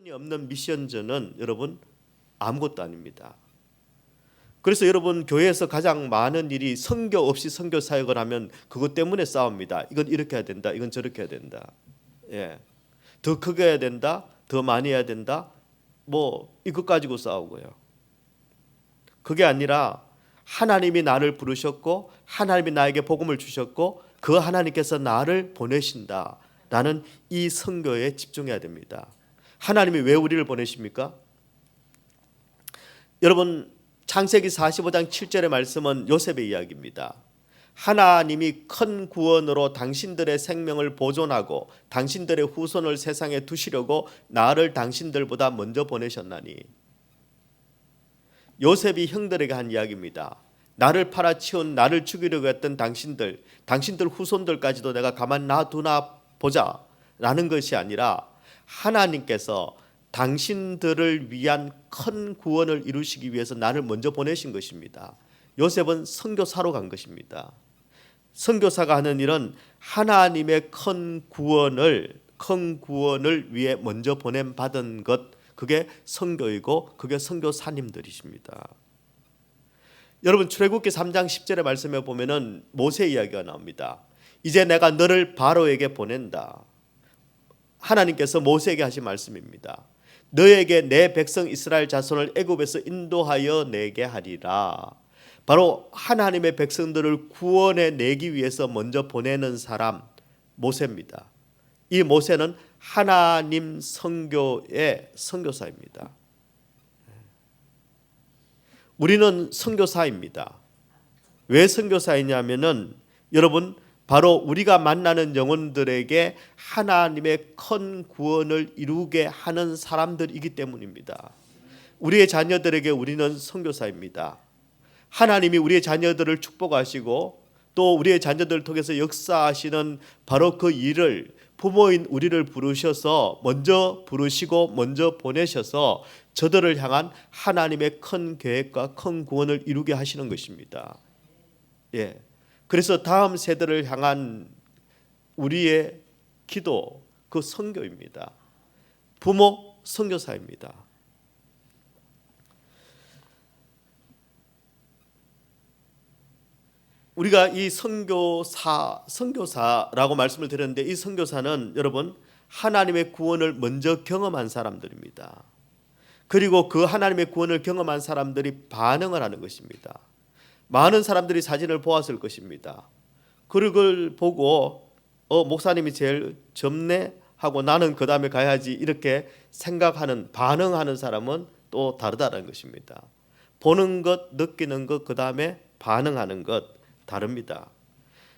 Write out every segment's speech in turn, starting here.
미션이 없는 미션전은 여러분 아무것도 아닙니다. 그래서 여러분 교회에서 가장 많은 일이 선교 없이 선교 사역을 하면 그것 때문에 싸웁니다. 이건 이렇게 해야 된다. 이건 저렇게 해야 된다. 예. 더 크게 해야 된다. 더 많이 해야 된다. 뭐 이것 가지고 싸우고요. 그게 아니라 하나님이 나를 부르셨고 하나님이 나에게 복음을 주셨고 그 하나님께서 나를 보내신다. 나는 이 선교에 집중해야 됩니다. 하나님이 왜 우리를 보내십니까? 여러분 창세기 45장 7절의 말씀은 요셉의 이야기입니다. 하나님이 큰 구원으로 당신들의 생명을 보존하고 당신들의 후손을 세상에 두시려고 나를 당신들보다 먼저 보내셨나니. 요셉이 형들에게 한 이야기입니다. 나를 팔아치운 나를 죽이려고 했던 당신들 후손들까지도 내가 가만 놔두나 보자 라는 것이 아니라 하나님께서 당신들을 위한 큰 구원을 이루시기 위해서 나를 먼저 보내신 것입니다. 요셉은 선교사로 간 것입니다. 선교사가 하는 일은 하나님의 큰 구원을 위해 먼저 보냄 받은 것, 그게 선교이고 그게 선교사님들이십니다. 여러분 출애굽기 3장 10절의 말씀에 보면은 모세 이야기가 나옵니다. 이제 내가 너를 바로에게 보낸다. 하나님께서 모세에게 하신 말씀입니다. 너에게 내 백성 이스라엘 자손을 애굽에서 인도하여 내게 하리라. 바로 하나님의 백성들을 구원해 내기 위해서 먼저 보내는 사람 모세입니다. 이 모세는 하나님 선교의 선교사입니다. 우리는 선교사입니다. 왜 선교사이냐면은 여러분 바로 우리가 만나는 영혼들에게 하나님의 큰 구원을 이루게 하는 사람들이기 때문입니다. 우리의 자녀들에게 우리는 선교사입니다. 하나님이 우리의 자녀들을 축복하시고 또 우리의 자녀들을 통해서 역사하시는 바로 그 일을 부모인 우리를 부르셔서 먼저 부르시고 먼저 보내셔서 저들을 향한 하나님의 큰 계획과 큰 구원을 이루게 하시는 것입니다. 예. 그래서 다음 세대를 향한 우리의 기도, 그 선교입니다. 부모 선교사입니다. 우리가 이 선교사라고 말씀을 드렸는데 이 선교사는 여러분 하나님의 구원을 먼저 경험한 사람들입니다. 그리고 그 하나님의 구원을 경험한 사람들이 반응을 하는 것입니다. 많은 사람들이 사진을 보았을 것입니다. 그걸 보고 목사님이 제일 젊네 하고 나는 그 다음에 가야지 이렇게 생각하는 반응하는 사람은 또 다르다는 것입니다. 보는 것, 느끼는 것, 그 다음에 반응하는 것 다릅니다.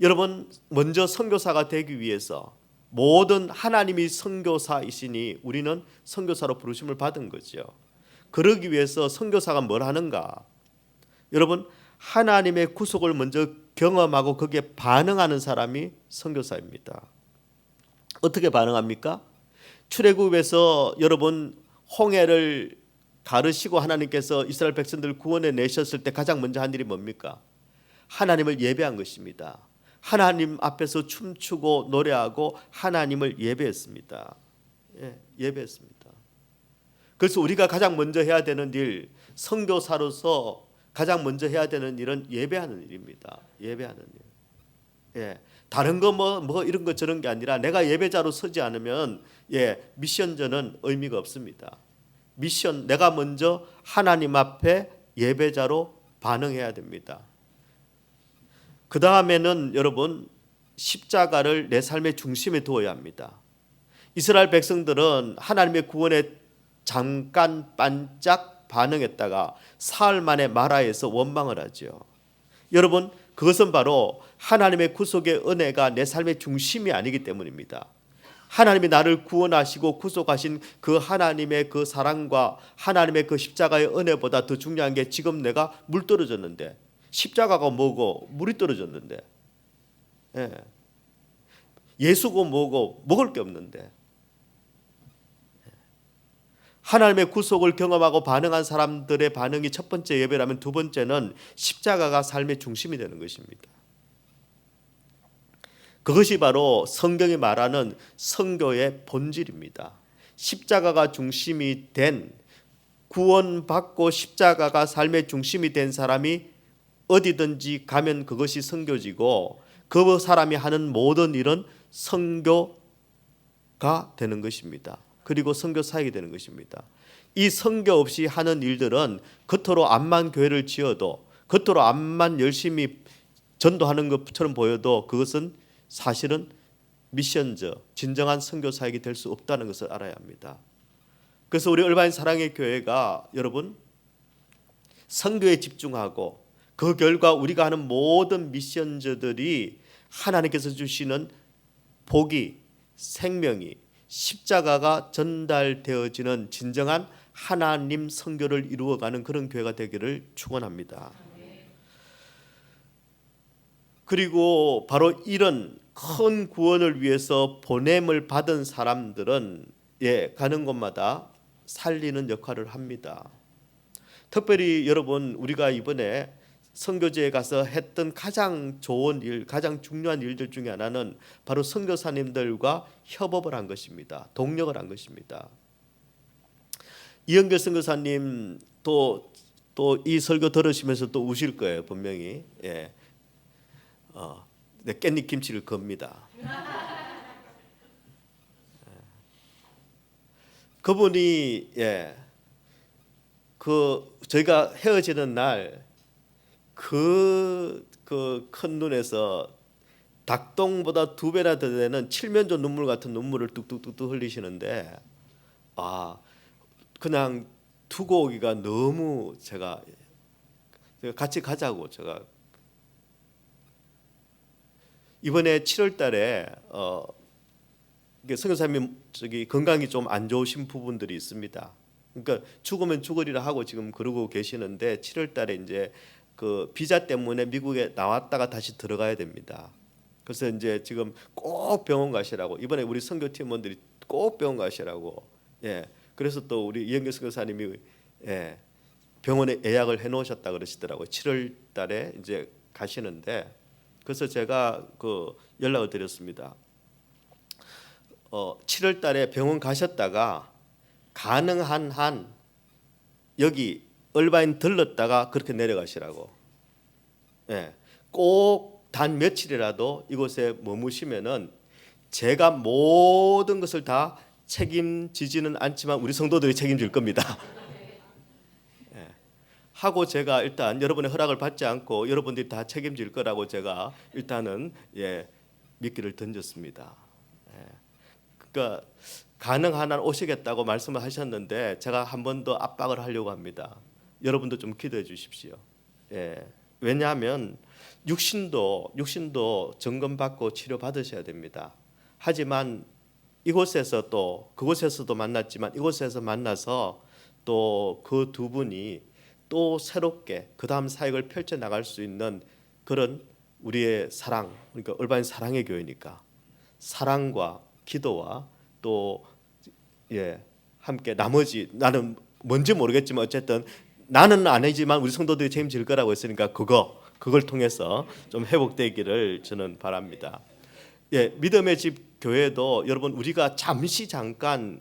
여러분 먼저 선교사가 되기 위해서 모든 하나님이 선교사이시니 우리는 선교사로 부르심을 받은 거죠. 그러기 위해서 선교사가 뭘 하는가? 여러분 하나님의 구속을 먼저 경험하고 거기에 반응하는 사람이 선교사입니다. 어떻게 반응합니까? 출애굽에서 여러분 홍해를 가르시고 하나님께서 이스라엘 백성들을 구원해 내셨을 때 가장 먼저 한 일이 뭡니까? 하나님을 예배한 것입니다. 하나님 앞에서 춤추고 노래하고 하나님을 예배했습니다. 예, 예배했습니다. 그래서 우리가 가장 먼저 해야 되는 일, 선교사로서 가장 먼저 해야 되는 일은 예배하는 일입니다. 예배하는 일. 예, 다른 거 뭐 이런 거 저런 게 아니라 내가 예배자로 서지 않으면 미션전은 의미가 없습니다. 미션 내가 먼저 하나님 앞에 예배자로 반응해야 됩니다. 그 다음에는 여러분 십자가를 내 삶의 중심에 두어야 합니다. 이스라엘 백성들은 하나님의 구원에 잠깐 반짝 반응했다가 사흘 만에 마라에서 원망을 하죠. 여러분 그것은 바로 하나님의 구속의 은혜가 내 삶의 중심이 아니기 때문입니다. 하나님이 나를 구원하시고 구속하신 그 하나님의 그 사랑과 하나님의 그 십자가의 은혜보다 더 중요한 게 지금 내가 물 떨어졌는데 십자가가 뭐고 물이 떨어졌는데 예수고 뭐고 먹을 게 없는데 하나님의 구속을 경험하고 반응한 사람들의 반응이 첫 번째 예배라면 두 번째는 십자가가 삶의 중심이 되는 것입니다. 그것이 바로 성경이 말하는 선교의 본질입니다. 십자가가 중심이 된, 구원받고 십자가가 삶의 중심이 된 사람이 어디든지 가면 그것이 선교지고, 그 사람이 하는 모든 일은 선교가 되는 것입니다. 그리고 선교 사역이 되는 것입니다. 이 선교 없이 하는 일들은 겉으로 암만 교회를 지어도, 겉으로 암만 열심히 전도하는 것처럼 보여도 그것은 사실은 미션저, 진정한 선교 사역이 될 수 없다는 것을 알아야 합니다. 그래서 우리 얼바인 사랑의 교회가 여러분 선교에 집중하고, 그 결과 우리가 하는 모든 미션저들이 하나님께서 주시는 복이, 생명이, 십자가가 전달되어지는 진정한 하나님 선교를 이루어가는 그런 교회가 되기를 축원합니다. 그리고 바로 이런 큰 구원을 위해서 보냄을 받은 사람들은 가는 곳마다 살리는 역할을 합니다. 특별히 여러분, 우리가 이번에 선교지에 가서 했던 가장 좋은 일, 가장 중요한 일들 중에 하나는 바로 선교사님들과 협업을 한 것입니다. 동력을 한 것입니다. 이영결 선교사님 또 이 설교 들으시면서 또 우실 거예요, 분명히. 깻잎 김치를 겁니다. 그분이 저희가 헤어지는 날 그 큰 눈에서 닭똥보다 2배나 더 되는 칠면조 눈물 같은 눈물을 뚝뚝뚝뚝 흘리시는데, 그냥 두고 오기가 너무 제가 같이 가자고, 제가 이번에 7월 달에 선교사님이 건강이 좀 안 좋으신 부분들이 있습니다. 그러니까 죽으면 죽으리라 하고 지금 그러고 계시는데 7월 달에 이제 그 비자 때문에 미국에 나왔다가 다시 들어가야 됩니다. 그래서 이제 지금 꼭 병원 가시라고, 이번에 우리 선교 팀원들이 꼭 병원 가시라고. 그래서 또 우리 이영규 선교사님이 병원에 예약을 해 놓으셨다 그러시더라고요. 7월 달에 이제 가시는데, 그래서 제가 연락을 드렸습니다. 7월 달에 병원 가셨다가 가능한 한 여기 얼바인 들렀다가 그렇게 내려가시라고. 꼭 단 며칠이라도 이곳에 머무시면은 제가 모든 것을 다 책임지지는 않지만 우리 성도들이 책임질 겁니다. 하고 제가 일단 여러분의 허락을 받지 않고 여러분들이 다 책임질 거라고 제가 일단은 미끼를 던졌습니다. 그러니까 가능한 한 오시겠다고 말씀을 하셨는데 제가 한 번 더 압박을 하려고 합니다. 여러분도 좀 기도해 주십시오. 왜냐하면 육신도 점검받고 치료 받으셔야 됩니다. 하지만 이곳에서 또 그곳에서도 만났지만 이곳에서 만나서 또 그 두 분이 또 새롭게 그 다음 사역을 펼쳐 나갈 수 있는 그런 우리의 사랑, 그러니까 얼바인 사랑의 교회니까 사랑과 기도와 또 함께 나머지, 나는 뭔지 모르겠지만 어쨌든 나는 아니지만 우리 성도들이 책임질 거라고 했으니까 그걸 통해서 좀 회복되기를 저는 바랍니다. 믿음의 집 교회도 여러분 우리가 잠깐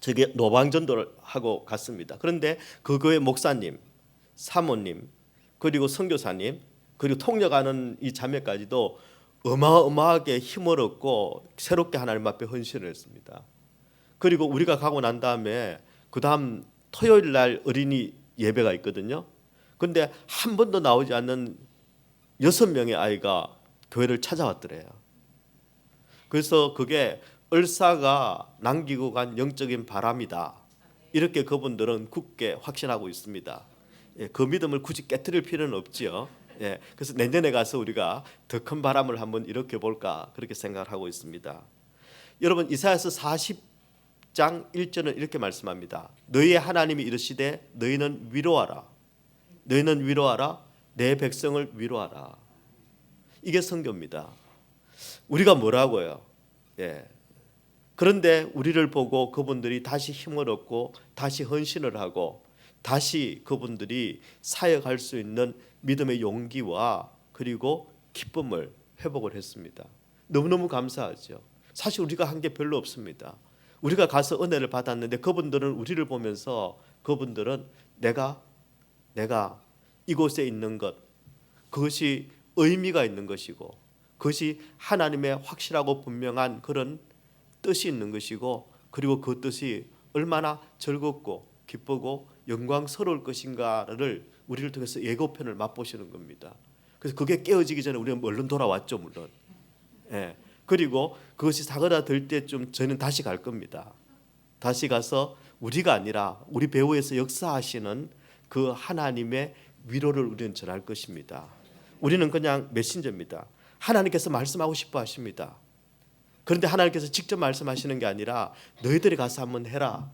저게 노방전도를 하고 갔습니다. 그런데 그 교회 목사님, 사모님, 그리고 선교사님, 그리고 통역하는 이 자매까지도 어마어마하게 힘을 얻고 새롭게 하나님 앞에 헌신을 했습니다. 그리고 우리가 가고 난 다음에 그 다음 토요일 날 어린이 예배가 있거든요. 그런데 한 번도 나오지 않는 6명의 아이가 교회를 찾아왔더래요. 그래서 그게 을사가 남기고 간 영적인 바람이다, 이렇게 그분들은 굳게 확신하고 있습니다. 그 믿음을 굳이 깨트릴 필요는 없지요. 그래서 내년에 가서 우리가 더 큰 바람을 한번 일으켜 볼까 그렇게 생각을 하고 있습니다. 여러분 이사야서 40장 1절은 이렇게 말씀합니다. 너희의 하나님이 이르시되 너희는 위로하라, 너희는 위로하라, 내 백성을 위로하라. 이게 선교입니다. 우리가 뭐라고요? 그런데 우리를 보고 그분들이 다시 힘을 얻고 다시 헌신을 하고 다시 그분들이 사역할 수 있는 믿음의 용기와 그리고 기쁨을 회복을 했습니다. 너무너무 감사하죠. 사실 우리가 한 게 별로 없습니다. 우리가 가서 은혜를 받았는데 그분들은 우리를 보면서 그분들은 내가 이곳에 있는 것, 그것이 의미가 있는 것이고 그것이 하나님의 확실하고 분명한 그런 뜻이 있는 것이고, 그리고 그 뜻이 얼마나 즐겁고 기쁘고 영광스러울 것인가를 우리를 통해서 예고편을 맛보시는 겁니다. 그래서 그게 깨어지기 전에 우리는 얼른 돌아왔죠, 물론. 예. 그리고 그것이 사그라들 때쯤 저는 다시 갈 겁니다. 다시 가서 우리가 아니라 우리 배후에서 역사하시는 그 하나님의 위로를 우리는 전할 것입니다. 우리는 그냥 메신저입니다. 하나님께서 말씀하고 싶어 하십니다. 그런데 하나님께서 직접 말씀하시는 게 아니라 너희들이 가서 한번 해라.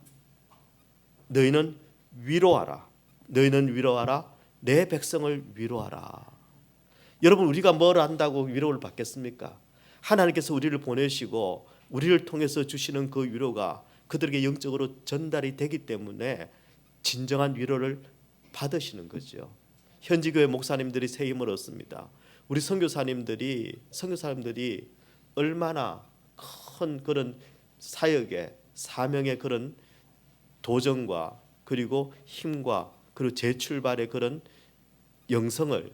너희는 위로하라. 너희는 위로하라. 내 백성을 위로하라. 여러분, 우리가 뭘 한다고 위로를 받겠습니까? 하나님께서 우리를 보내시고 우리를 통해서 주시는 그 위로가 그들에게 영적으로 전달이 되기 때문에 진정한 위로를 받으시는 거죠. 현지교회 목사님들이 새 힘을 얻습니다. 우리 선교사님들이 얼마나 큰 그런 사역의 사명의 그런 도전과 그리고 힘과 그리고 재출발의 그런 영성을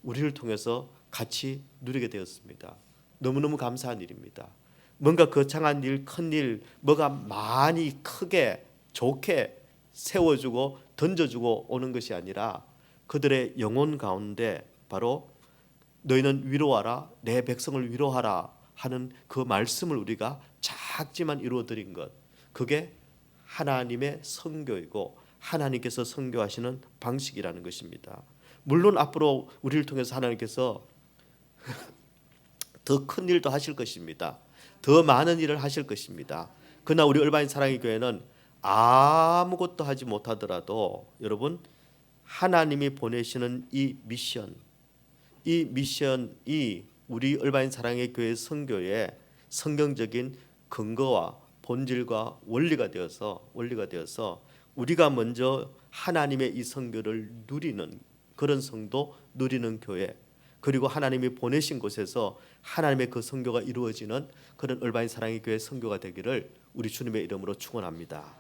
우리를 통해서 같이 누리게 되었습니다. 너무너무 감사한 일입니다. 뭔가 거창한 일, 큰 일, 뭐가 많이 크게 좋게 세워주고 던져주고 오는 것이 아니라 그들의 영혼 가운데 바로 너희는 위로하라, 내 백성을 위로하라 하는 그 말씀을 우리가 작지만 이루어드린 것, 그게 하나님의 선교이고 하나님께서 선교하시는 방식이라는 것입니다. 물론 앞으로 우리를 통해서 하나님께서 더 큰 일도 하실 것입니다. 더 많은 일을 하실 것입니다. 그러나 우리 얼바인 사랑의 교회는 아무것도 하지 못하더라도 여러분, 하나님이 보내시는 이 미션이 우리 얼바인 사랑의 교회 선교의 성경적인 근거와 본질과 원리가 되어서 우리가 먼저 하나님의 이 선교를 누리는 그런 성도, 누리는 교회, 그리고 하나님이 보내신 곳에서 하나님의 그 선교가 이루어지는 그런 얼바인 사랑의 교회 선교가 되기를 우리 주님의 이름으로 축원합니다.